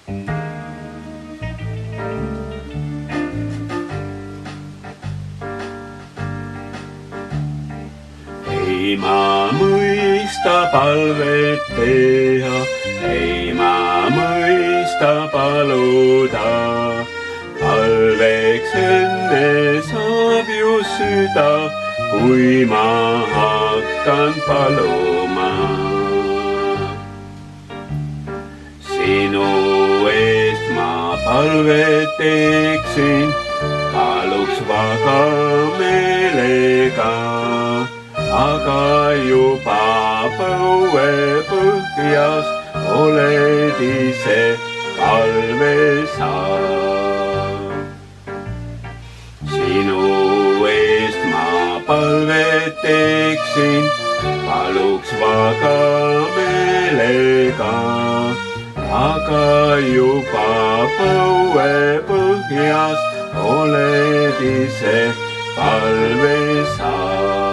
Ei ma mõista palvet teha, ei ma mõista paluda. Palveks enne saab ju süda, kui ma hakkan paluma. Sinu eest ma palvet teeksin, paluks vaga meelega. Aga juba põuepõhjas oled ise palvesa. Sinu eest ma palvet teeksin, paluks vaga meelega. Aga juba põuepõhjas oled ise palvesa.